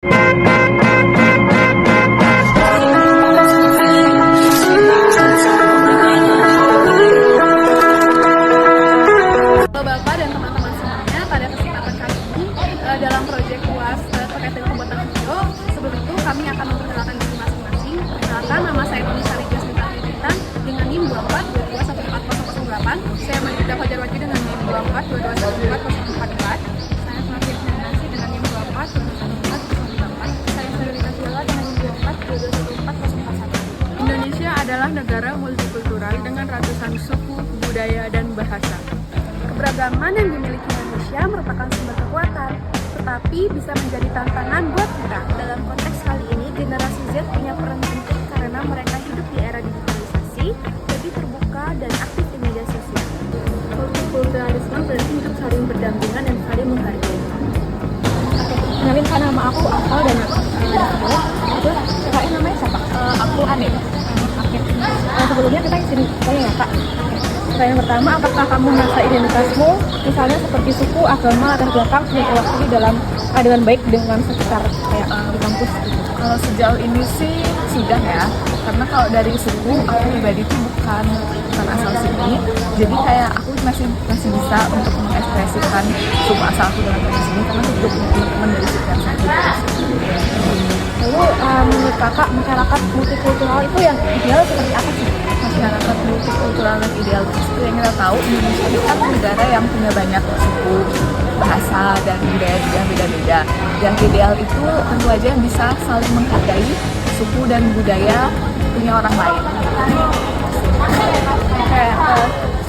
Bapak dan teman-teman semuanya, pada kesempatan kali ini dalam proyek UAS terkait dengan pembuatan video, sebelum itu kami akan memperkenalkan diri masing-masing. Perkenalkan, nama saya Tony Sari Jasmita Tritan dengan NIM 24221408. Saya Magda Fajar Wajid dengan NIM 24221444. Saya Semakin Nasi dengan NIM 24221408. Saya Sarulina Viola dengan NIM 24221441. Indonesia adalah negara multikultural dengan ratusan suku, budaya, dan bahasa. Keberagaman yang dimiliki Indonesia merupakan sumber kekuatan, tetapi bisa menjadi tantangan buat kita. Dalam konteks kali ini, generasi Z punya peran penting karena mereka hidup di era digitalisasi, lebih terbuka dan aktif di media sosial. Multikulturalisme berarti hidup saling berdampingan dan saling menghargai. Kenalin kan, nama aku Afal dan itu kakaknya namanya siapa? Aku Anik. Oke. Sebelumnya kita sini tanya ya Kak. Pertanyaan pertama, apakah kamu merasa identitasmu, misalnya seperti suku, agama, latar belakang, sudah terwakili dengan baik dengan sekitar kayak di kampus gitu? Kalau sejauh ini sih sudah ya, karena kalau dari suku aku pribadi itu bukan asal sini, jadi kayak aku masih bisa untuk mengekspresikan suku asal aku dalam konteks ini, karena aku juga punya teman-teman dari suku yang sama. Lalu menurut kakak, masyarakat multikultural itu yang ideal seperti apa sih? Masyarakat multikultural yang ideal itu yang kita tahu, Indonesia itu kan negara yang punya banyak suku, bahasa, dan budaya juga yang beda-beda. Yang ideal itu tentu aja yang bisa saling menghargai suku dan budaya punya orang lain.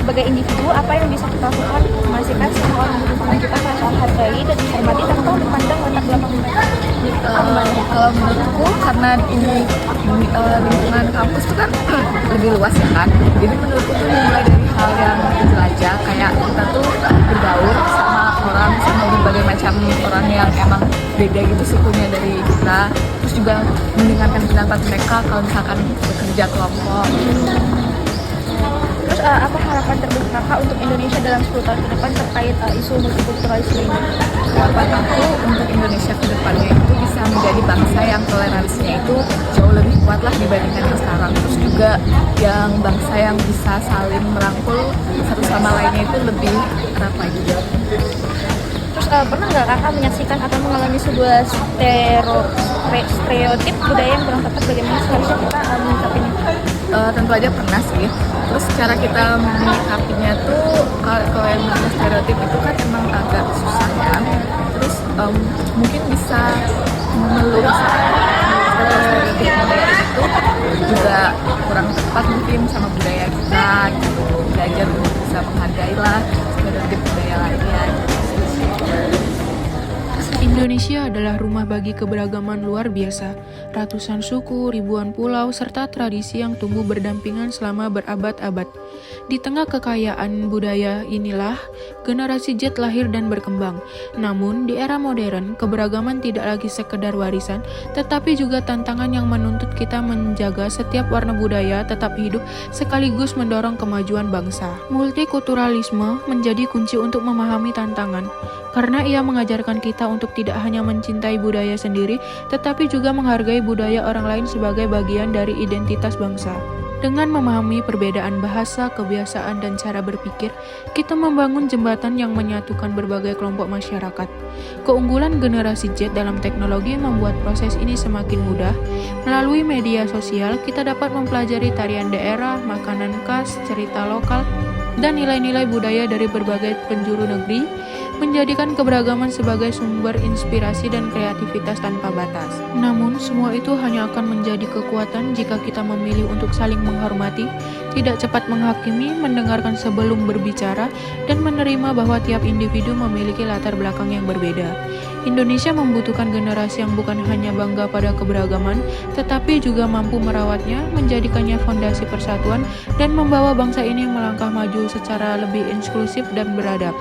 Sebagai individu, apa yang bisa kita lakukan memastikan semua orang di lingkungan kita merasa hargai dan dihormati tanpa memandang latar belakang mereka? Kalau menurutku, karena ini lingkungan kampus itu kan lebih luas ya kan, jadi menurutku tuh mulai dari hal yang jelajah, kayak kita tuh bergaul sama orang, sama berbagai macam orang yang emang beda gitu sukunya dari kita, terus juga mendengarkan pendapat mereka kalau misalkan bekerja kelompok. Terus apa harapan terbaik kakak untuk Indonesia dalam 10 tahun ke depan terkait isu multikulturalisme ini? Harapan aku untuk Indonesia ke depannya itu bisa menjadi bangsa yang toleransinya itu jauh lebih kuat lah dibandingkan yang sekarang. Terus juga yang bangsa yang bisa saling merangkul satu sama lainnya itu lebih erat lagi. Terus pernah nggak kakak menyaksikan atau mengalami sebuah stereotip budaya yang kurang tepat, bagaimana seharusnya kita menyikapinya? Tentu aja pernah sih. Terus cara kita menyikapinya tuh kalau yang namanya stereotip itu kan emang agak susah ya. Terus mungkin bisa meluruskan stereotip budaya itu juga kurang tepat mungkin sama budaya kita gitu. Belajar untuk bisa menghargai lah stereotip budaya lainnya. Indonesia adalah rumah bagi keberagaman luar biasa, ratusan suku, ribuan pulau, serta tradisi yang tumbuh berdampingan selama berabad-abad. Di tengah kekayaan budaya inilah, generasi Z lahir dan berkembang. Namun, di era modern, keberagaman tidak lagi sekedar warisan, tetapi juga tantangan yang menuntut kita menjaga setiap warna budaya tetap hidup sekaligus mendorong kemajuan bangsa. Multikulturalisme menjadi kunci untuk memahami tantangan, karena ia mengajarkan kita untuk tidak hanya mencintai budaya sendiri, tetapi juga menghargai budaya orang lain sebagai bagian dari identitas bangsa. Dengan memahami perbedaan bahasa, kebiasaan, dan cara berpikir, kita membangun jembatan yang menyatukan berbagai kelompok masyarakat. Keunggulan generasi Z dalam teknologi membuat proses ini semakin mudah. Melalui media sosial, kita dapat mempelajari tarian daerah, makanan khas, cerita lokal, dan nilai-nilai budaya dari berbagai penjuru negeri, menjadikan keberagaman sebagai sumber inspirasi dan kreativitas tanpa batas. Namun, semua itu hanya akan menjadi kekuatan jika kita memilih untuk saling menghormati, tidak cepat menghakimi, mendengarkan sebelum berbicara, dan menerima bahwa tiap individu memiliki latar belakang yang berbeda. Indonesia membutuhkan generasi yang bukan hanya bangga pada keberagaman, tetapi juga mampu merawatnya, menjadikannya fondasi persatuan, dan membawa bangsa ini melangkah maju secara lebih inklusif dan beradab.